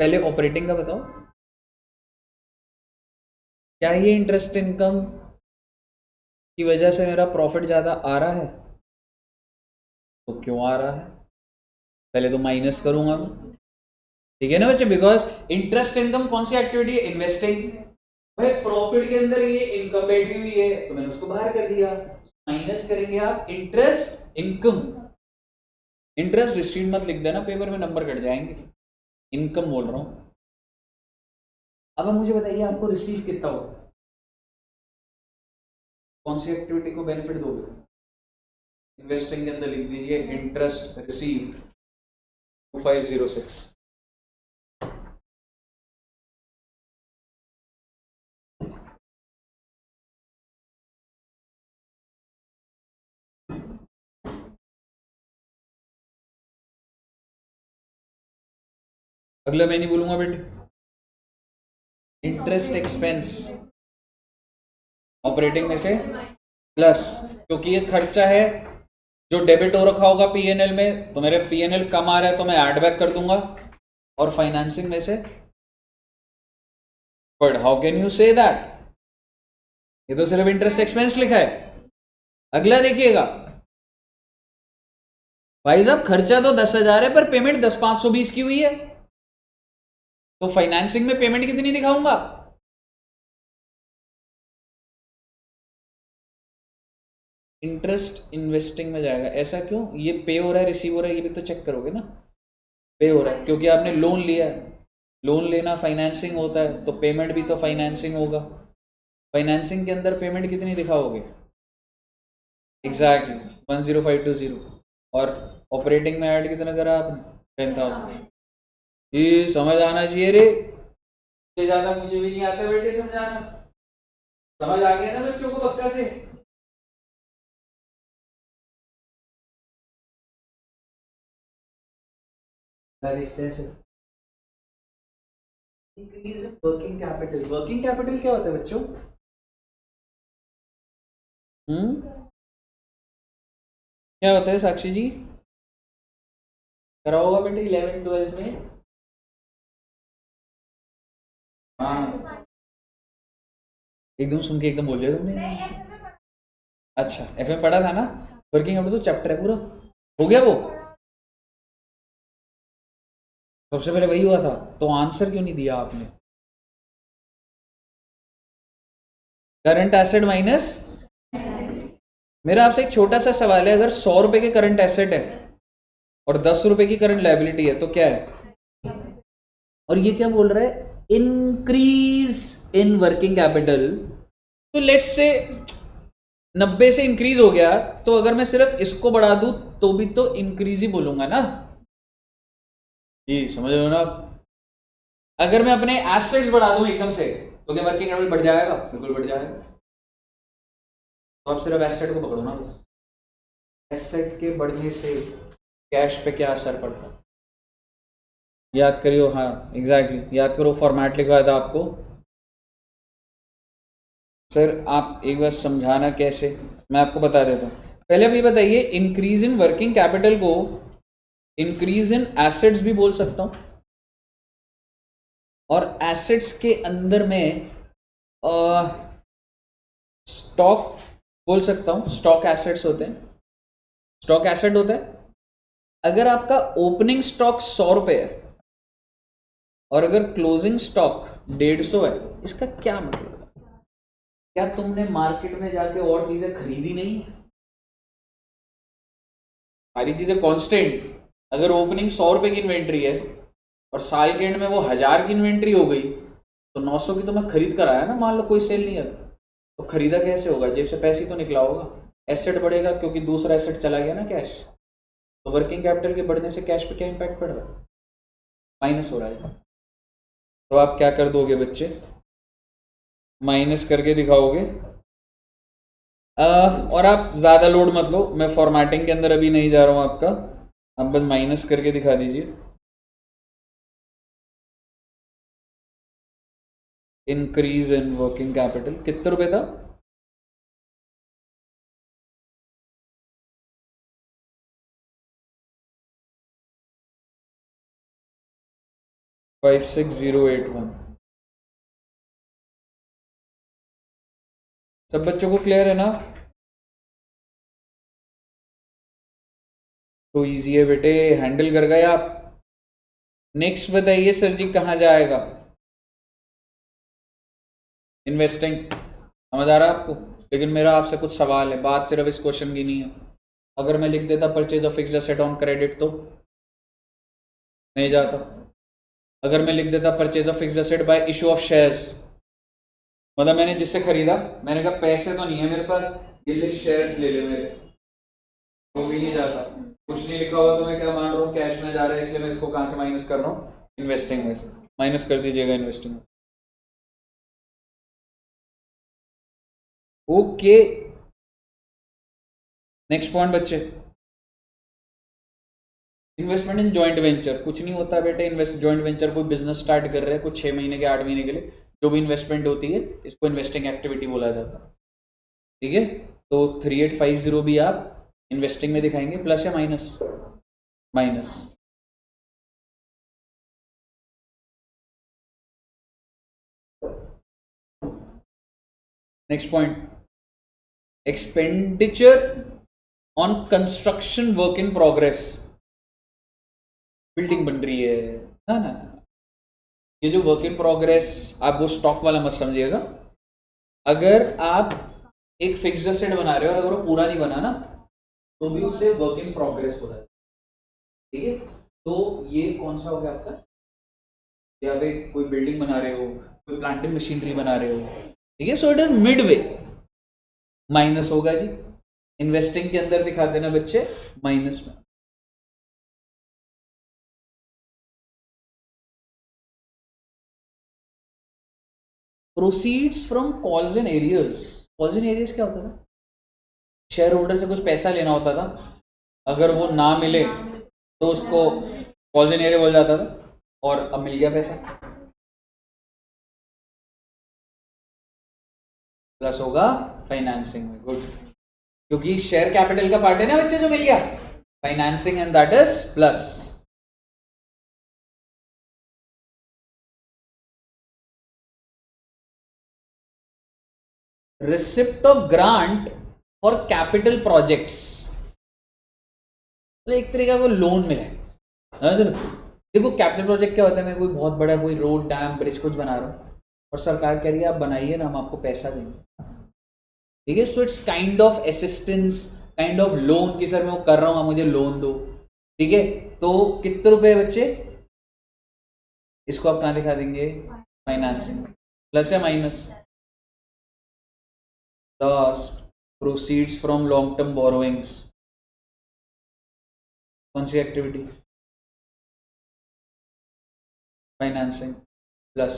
पहले ऑपरेटिंग का बताओ, क्या ये इंटरेस्ट इनकम की वजह से मेरा प्रॉफिट ज़्यादा आ रहा है? तो क्यों आ रहा है? पहले तो माइनस करूंगा मैं, ठीक है ना बच्चे? बिकॉज इंटरेस्ट इनकम कौन सी एक्टिविटी है? इन्वेस्टिंग। भाई प्रॉफिट के अंदर ये इनकम बैठी हुई है, तो मैंने उसको बाहर कर दिया। माइनस करेंगे आप इंटरेस्ट इनकम। इंटरेस्ट रिसीव मत लिख देना, पेपर में नंबर कट जाएंगे। इनकम बोल रहा हूं। अब मुझे बताइए, आपको रिसीव कितना होगा? कौन सी एक्टिविटी को बेनिफिट दोगे? इन्वेस्टिंग के अंदर लिख दीजिए इंटरेस्ट रिसीव 2506। अगला मैं नहीं बोलूंगा बेटे। इंटरेस्ट एक्सपेंस ऑपरेटिंग में से प्लस, क्योंकि ये खर्चा है जो डेबिट हो रखा होगा पीएनएल में, तो मेरे पीएनएल कम आ रहा है तो मैं ऐड बैक कर दूंगा, और फाइनेंसिंग में से। But how can you say that, ये तो सिर्फ इंटरेस्ट एक्सपेंस लिखा है। अगला देखिएगा भाई साहब, खर्चा तो 10,000 है पर पेमेंट 10,520 की हुई है, तो फाइनेंसिंग में पेमेंट कितनी दिखाऊंगा? इंटरेस्ट इन्वेस्टिंग में जाएगा। ऐसा क्यों? ये पे हो रहा है, रिसीव हो रहा है, ये भी तो चेक करोगे ना। पे हो रहा है क्योंकि आपने लोन लिया है, लोन लेना फाइनेंसिंग होता है, तो पेमेंट भी तो फाइनेंसिंग होगा। फाइनेंसिंग के अंदर पेमेंट कितनी दिखाओगे? एग्जैक्टली 10520। और ऑपरेटिंग में ऐड कितना करा आपने? 10,000। ये समझ आना चाहिए रे, इससे ज़्यादा मुझे भी नहीं आता बेटे समझाना। समझ आ गया ना बच्चों को पक्का से? देखते हैं। Increase working capital. Working capital क्या होता है बच्चों? क्या होता है साक्षी जी? करा होगा बेटे 11th 12th में। हाँ, एकदम सुन के एकदम बोल दिया तुमने। अच्छा, एफएम पढ़ा था ना? वर्किंग कैपिटल तो चैप्टर है पूरा, हो गया वो। सबसे पहले वही हुआ था, तो आंसर क्यों नहीं दिया आपने? Current asset minus. मेरा आपसे एक छोटा सा सवाल है, अगर 100 रुपए के करंट एसेट है और 10 रुपए की करंट लाइबिलिटी है, तो क्या है? और ये क्या बोल रहा है? Increase in working capital. तो लेट्स से 90 से इंक्रीज हो गया, तो अगर मैं सिर्फ इसको बढ़ा दूं तो भी तो इंक्रीज ही बोलूंगा ना। ये समझ लो ना। अगर मैं अपने एसेट्स बढ़ा दूं एकदम से, तो क्या वर्किंग कैपिटल बढ़ जाएगा? बिल्कुल बढ़ जाएगा। तो आप सिर्फ एसेट को पकड़ो ना बस। एसेट के बढ़ने से कैश पे क्या असर पड़ता है? याद करियो। हाँ एग्जैक्टली, याद करो फॉर्मेट लिखवाया था आपको। सर आप एक बार समझाना कैसे, मैं आपको बता देता हूँ। पहले आप ये बताइए, इंक्रीज इन वर्किंग कैपिटल को इंक्रीज इन एसेट्स भी बोल सकता हूँ, और एसेट्स के अंदर में स्टॉक बोल सकता हूँ। स्टॉक एसेट्स होते हैं, स्टॉक एसेट होता है। अगर आपका ओपनिंग स्टॉक 100 रुपये है और अगर क्लोजिंग स्टॉक 150 है, इसका क्या मतलब है? क्या तुमने मार्केट में जाके और चीजें खरीदी नहीं? सारी चीजें कांस्टेंट। अगर ओपनिंग 100 रुपए की इन्वेंट्री है और साल के एंड में वो 1000 की इन्वेंट्री हो गई, तो 900 की तो मैं खरीद कर आया ना। मान लो कोई सेल नहीं है, तो खरीदा कैसे होगा? जेब से पैसे तो निकला होगा। एसेट बढ़ेगा क्योंकि दूसरा एसेट चला गया ना, कैश। तो वर्किंग कैपिटल के बढ़ने से कैश पे क्या इंपैक्ट पड़ रहा है? माइनस हो रहा है। तो आप क्या कर दोगे बच्चे? माइनस करके दिखाओगे। और आप ज़्यादा लोड मत लो, मैं फॉर्मेटिंग के अंदर अभी नहीं जा रहा हूँ आपका। आप बस माइनस करके दिखा दीजिए। इंक्रीज इन वर्किंग कैपिटल कितने रुपए था? 56081। सब बच्चों को क्लियर है ना? तो इजी है बेटे, हैंडल कर गए आप। नेक्स्ट बताइए सर जी, कहाँ जाएगा? इन्वेस्टिंग। समझ आ रहा है आपको? लेकिन मेरा आपसे कुछ सवाल है, बात सिर्फ इस क्वेश्चन की नहीं है। अगर मैं लिख देता purchase of fixed asset on credit, तो नहीं जाता। अगर मैं लिख देता purchase of fixed asset bye issue of shares, मतलब मैंने जिससे खरीदा, मैंने कहा पैसे तो नहीं है मेरे पास, ये ले शेयर्स ले ले मेरे, वो भी नहीं जाता। कुछ नहीं लिखा हुआ तो मैं क्या मान रहा हूँ? कैश में जा रहा है, इसलिए मैं इसको कहाँ से माइनस कर रहा हूँ? इन्वेस्टिंग में से माइनस कर दीजिएगा इन्वेस्टिंग में। ओके, नेक्स्ट पॉइंट बच्चे। इन्वेस्टमेंट इन जॉइंट वेंचर कुछ नहीं होता बेटे। इन्वेस्ट जॉइंट वेंचर कोई बिजनेस स्टार्ट कर रहे हैं कुछ 6 महीने के 8 महीने के लिए, जो भी इन्वेस्टमेंट होती है इसको इन्वेस्टिंग एक्टिविटी बोला जाता है। ठीक है, तो 3850 भी आप इन्वेस्टिंग में दिखाएंगे, प्लस या minus? Minus. Next point, expenditure on construction work in progress. Building बन रही है ना ना, ये जो वर्क इन प्रोग्रेस आप वो स्टॉक वाला मत समझिएगा। अगर आप एक फिक्स्ड एसेट बना रहे हो और अगर वो पूरा नहीं बना ना तो भी उसे वर्क इन प्रोग्रेस होता है। ठीक है, तो ये कौन सा हो गया आपका? या पे कोई बिल्डिंग बना रहे हो, कोई प्लांटिंग मशीनरी बना रहे हो, ठीक है, so it is mid way, minus होगा जी। इन्वेस्टिंग के अंदर दिखा देना बच्चे माइनस में। Proceeds from calls and arrears. Calls and arrears क्या होता था? शेयर होल्डर से कुछ पैसा लेना होता था, अगर वो ना मिले तो उसको कॉल्स एंड एरियर बोल जाता था, और अब मिल गया पैसा, प्लस होगा फाइनेंसिंग में। गुड, क्योंकि शेयर कैपिटल का पार्ट है ना बच्चे जो मिल गया, financing and that is plus. Receipt of grant for capital projects, तो एक तरीका वो लोन मिला है। देखो कैपिटल प्रोजेक्ट क्या होता है, मैं कोई बहुत बड़ा कोई रोड डैम ब्रिज कुछ बना रहा हूँ और सरकार कह रही है आप बनाइए ना, हम आपको पैसा देंगे। ठीक है, so it's kind of assistance, kind of loan, कि सर मैं वो कर रहा हूँ आप मुझे लोन दो। ठीक है, तो कितने रुपए बच्चे, इसको आप कहाँ दिखा देंगे? फाइनेंसिंग। प्लस या minus? Last, proceeds from long term borrowings, कौन सी activity? Financing plus.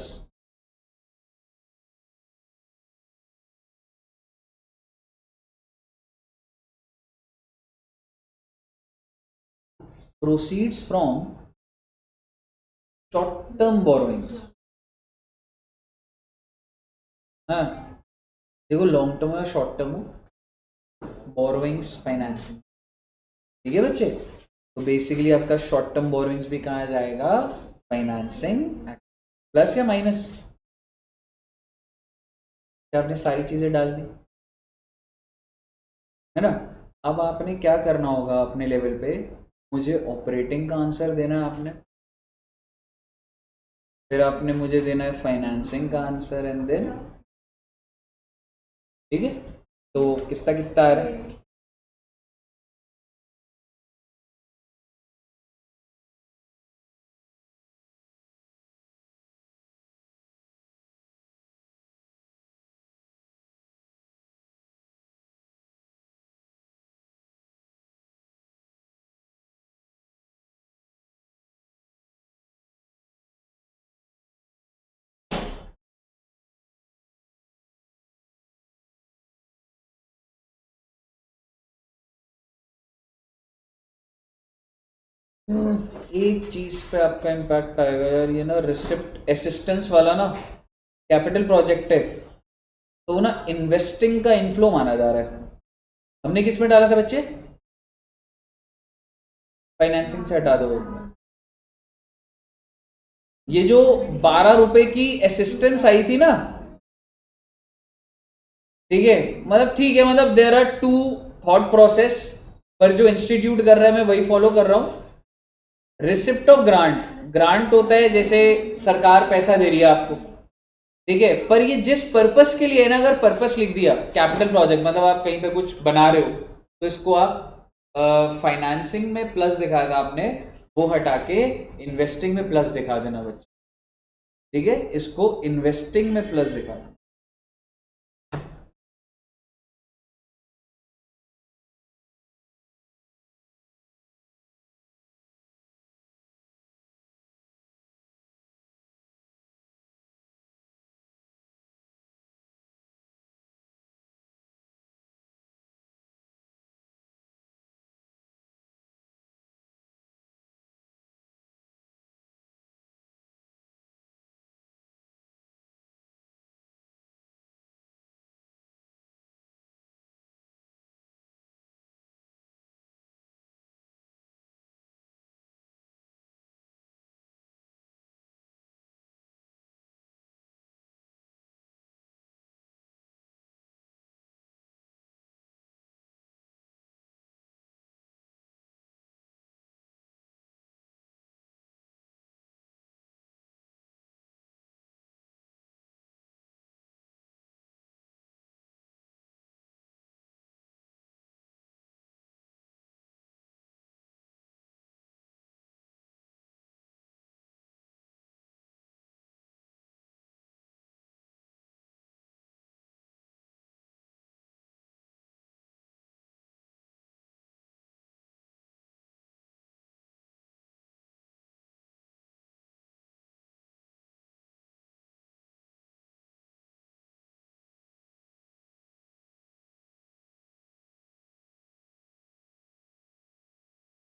Proceeds from short term borrowings. हाँ, देखो लॉन्ग टर्म है शॉर्ट टर्म हो, बोरोइंग्स फाइनेंसिंग। ठीक है बच्चे, तो बेसिकली आपका शॉर्ट टर्म बोरोइंग्स भी कहाँ जाएगा? फाइनेंसिंग। प्लस या माइनस? क्या आपने सारी चीजें डाल दी है ना? अब आपने क्या करना होगा अपने लेवल पे, मुझे ऑपरेटिंग का आंसर देना है आपने, फिर आपने मुझे देना है फाइनेंसिंग का आंसर एंड देन, ठीक है, तो कितना कितना आ रहा है? एक चीज पे आपका इम्पैक्ट आएगा यार, ये ना रिसिप्ट असिस्टेंस वाला ना कैपिटल प्रोजेक्ट है, तो ना इन्वेस्टिंग का इनफ्लो माना जा रहा है। हमने किस में डाला था बच्चे? फाइनेंसिंग से हटा दो एक बार। ये जो 12 रुपए की असिस्टेंस आई थी ना, ठीक है, मतलब ठीक है, मतलब there are two thought process, पर जो इंस्टीट्यूट कर रहा है मैं वही फॉलो कर रहा हूं। रिसिप्ट ऑफ ग्रांट, ग्रांट होता है जैसे सरकार पैसा दे रही है आपको, ठीक है, पर ये जिस पर्पस के लिए है ना, अगर पर्पस लिख दिया कैपिटल प्रोजेक्ट, मतलब आप कहीं पे कुछ बना रहे हो, तो इसको आप फाइनेंसिंग में प्लस दिखाया था आपने, वो हटा के इन्वेस्टिंग में प्लस दिखा देना बच्चे। ठीक है, इसको इन्वेस्टिंग में प्लस दिखा देना।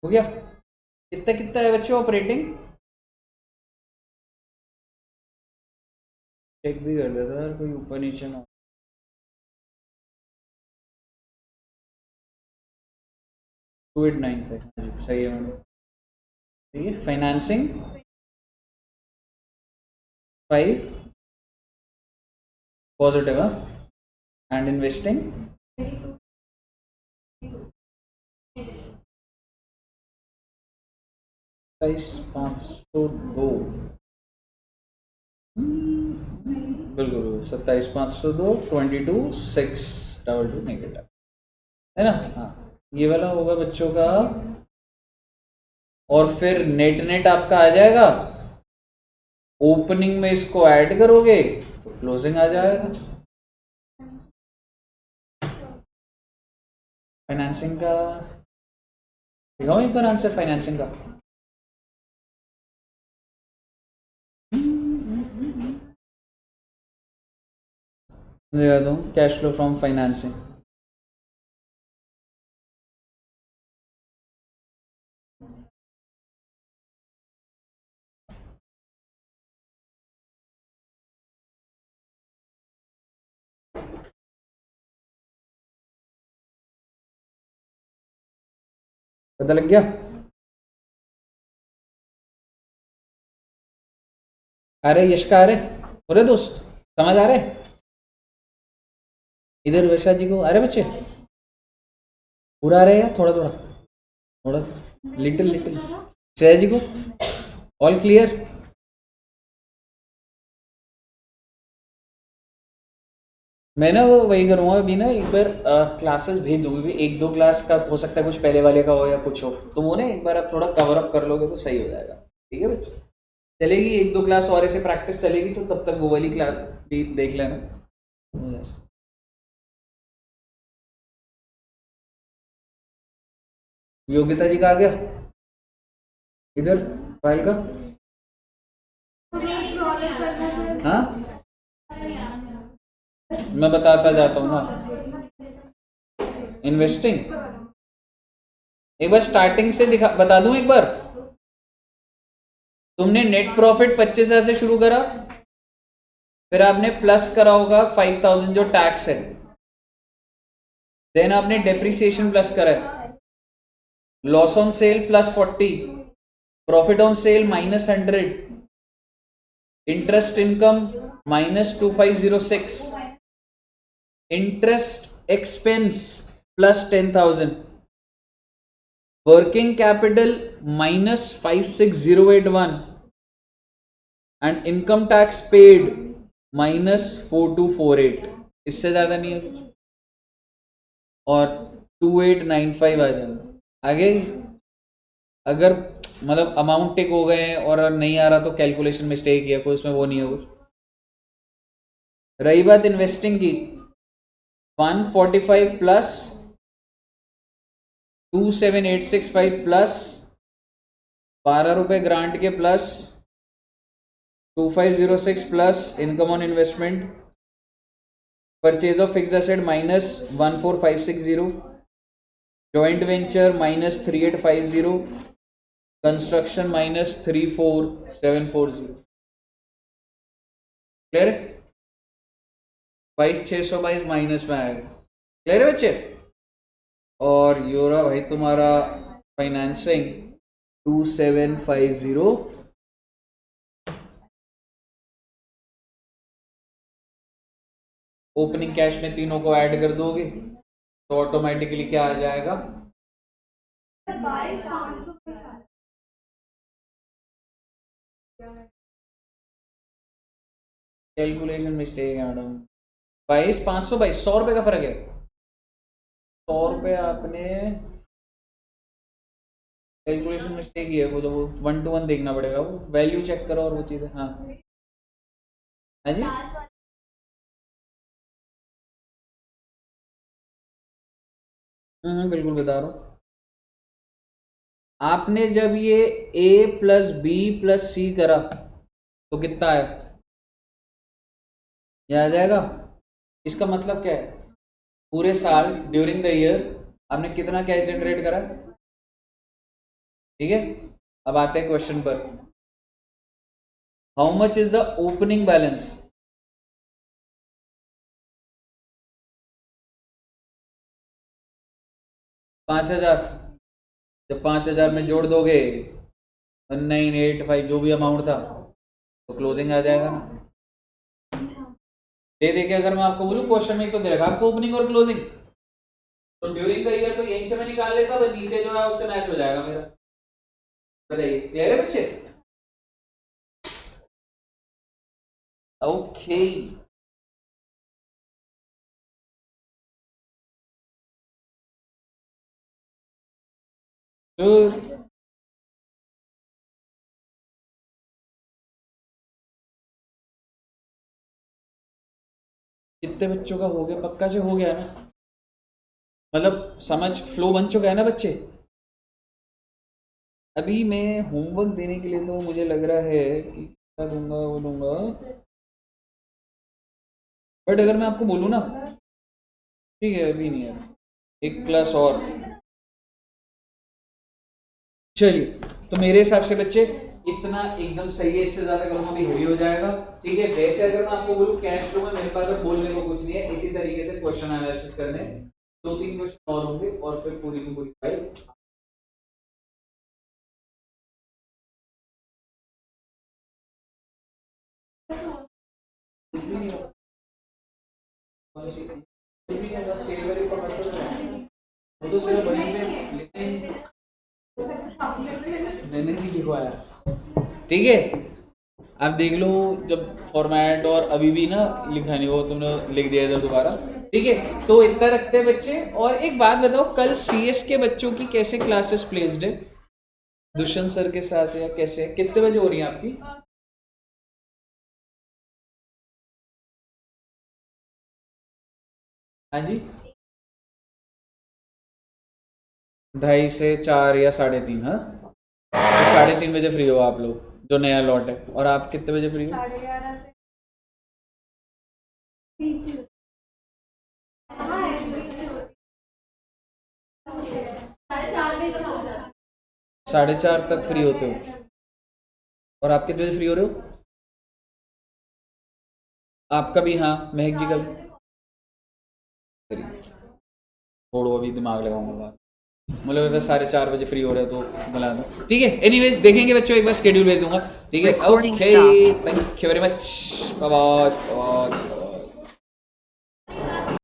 हो गया? कितना कितना है बच्चों ऑपरेटिंग? चेक भी कर देता यार, कोई ऊपर नीचे ना। 2895 सही है मैडम। ठीक है, फाइनेंसिंग 5 पॉजिटिव है, एंड इन्वेस्टिंग 27,502। बिल्कुल 27,502, 22,622 नेगेटिव है ना। हाँ, ये वाला होगा बच्चों का। और फिर नेट नेट आपका आ जाएगा, ओपनिंग में इसको ऐड करोगे तो क्लोजिंग आ जाएगा। फाइनेंसिंग का दिखाओ एक बार आंसर फाइनेंसिंग का। दिखा दूँ कैश फ्लो फ्रॉम फाइनेंसिंग। पता लग गया? अरे यश का, अरे अरे दोस्त समझ आ रहे? इधर वर्षा जी को अरे बच्चे पूरा आ रहे हैं, थोड़ा थोड़ा थोड़ा लिटिल लिटिल। श्रेया जी को ऑल क्लियर? मैं ना वो वही करूँगा अभी ना, एक बार क्लासेस भेज दूंगी भी, एक दो क्लास का हो सकता है कुछ पहले वाले का हो या कुछ हो, तो वो ना एक बार आप थोड़ा कवर अप कर लोगे तो सही हो जाएगा। ठीक है बच्चे, चलेगी एक दो क्लास और ऐसे प्रैक्टिस चलेगी, तो तब तक वो वाली क्लास भी देख लेना। योग्यता जी का आ गया इधर फाइल का? हाँ मैं बताता जाता हूँ ना। इन्वेस्टिंग एक बार स्टार्टिंग से दिखा बता दूं एक बार। तुमने नेट प्रॉफिट 25,000 से शुरू करा, फिर आपने प्लस करा होगा 5,000 जो टैक्स है, देन आपने डेप्रिसिएशन प्लस करा है, loss on cell plus 40, profit on sale -100, interest income -2506, interest expense plus 10,000, working capital -56,081 and income tax paid -4248। इससे ज्यादा नहीं है कुछ, और 2895 आ जाएगा आगे। अगर मतलब अमाउंट टिक हो गए और नहीं आ रहा तो कैलकुलेशन मिस्टेक किया कोई, उसमें वो नहीं है कुछ। रही बात इन्वेस्टिंग की, 145 प्लस 27,865 प्लस 12 रुपए ग्रांट के plus 2506 plus income on investment, purchase of fixed asset -14560, joint venture -3850, construction -34740। Clear है? 22,622 माइनस में आएगा। क्लियर है बच्चे? और यूरा भाई तुम्हारा फाइनेंसिंग 2750, ओपनिंग कैश में तीनों को ऐड कर दोगे तो ऑटोमेटिकली क्या आ जाएगा? कैलकुलेशन मिस्टेक है मैडम। 22,522 100 रुपये का फर्क है। 100 रुपये आपने कैलकुलेशन मिस्टेक ही है वो, जो वो 1 to 1 देखना पड़ेगा, वो वैल्यू चेक करो और वो चीज़ें। हाँ हाँ जी, बिल्कुल बता रहा हूँ। आपने जब ये a प्लस बी प्लस सी करा तो कितना है? ये आ जाएगा। इसका मतलब क्या है? पूरे साल ड्यूरिंग द ईयर आपने कितना कैश जनरेट करा? ठीक है, अब आते हैं क्वेश्चन पर। How much is the opening balance? $5,000। जब 5,000 में जोड़ दोगे 1985 जो भी अमाउंट था तो क्लोजिंग आ जाएगा ना। ये देखिए, अगर मैं आपको बोलूं क्वेश्चन में तो दे रखा आपको ओपनिंग और क्लोजिंग, तो ड्यूरिंग द ईयर तो यहीं से मैं निकाल लेता, तो नीचे जो है उससे मैच हो जाएगा मेरा। बताइए, क्लियर है बच्चे? ओके तो कितने बच्चों का हो गया? पक्का से हो गया ना? मतलब समझ फ्लो बन चुका है ना बच्चे? अभी मैं होमवर्क देने के लिए तो मुझे लग रहा है कि क्या दूंगा वो दूंगा, बट अगर मैं आपको बोलूँ ना, ठीक है अभी नहीं है, एक क्लास और। चलिए, तो मेरे हिसाब से बच्चे इतना एकदम सही है, इससे ज्यादा करूंगा भी हेवी हो जाएगा। ठीक है, वैसे अगर मैं आपको बोलूँ कैश फ्लो में मेरे पास अब बोलने को कुछ नहीं है, इसी तरीके से क्वेश्चन एनालिसिस करने 2-3 क्वेश्चन और होंगे और फिर पूरी की पूरी फाइल। कुछ भी नहीं होगा, कुछ भी नहीं होगा, सेव वाली पकड़ तो वो तो सिर्फ वहीं पे मैंने भी लिखवाया। ठीक है, आप देख लो, जब फॉर्मेट और अभी भी ना लिखा नहीं, वो तुमने लिख दिया इधर दोबारा। ठीक है, तो इतना रखते हैं बच्चे। और एक बात बताओ, कल सीएस के बच्चों की कैसे क्लासेस प्लेस्ड है? दुष्यंत सर के साथ या कैसे? कितने बजे हो रही है आपकी? हाँ जी, 2:30 से 4 या 3:30। हाँ, तो 3:30 बजे फ्री हो आप लोग, जो नया लॉट है। और आप कितने बजे फ्री हो? 11:30 से 4:30 तक फ्री होते हो। और आप कितने बजे फ्री हो रहे हो? आपका भी? हाँ, महक जी का भी। छोड़ो, अभी दिमाग लगाऊंगा, मुझे लगता है 4:30 बजे फ्री हो रहे हो तो बुला दो। ठीक है, एनीवेज देखेंगे बच्चों, एक बार शेड्यूल भेज दूंगा। ठीक है, okay, thank you very much, bye bye.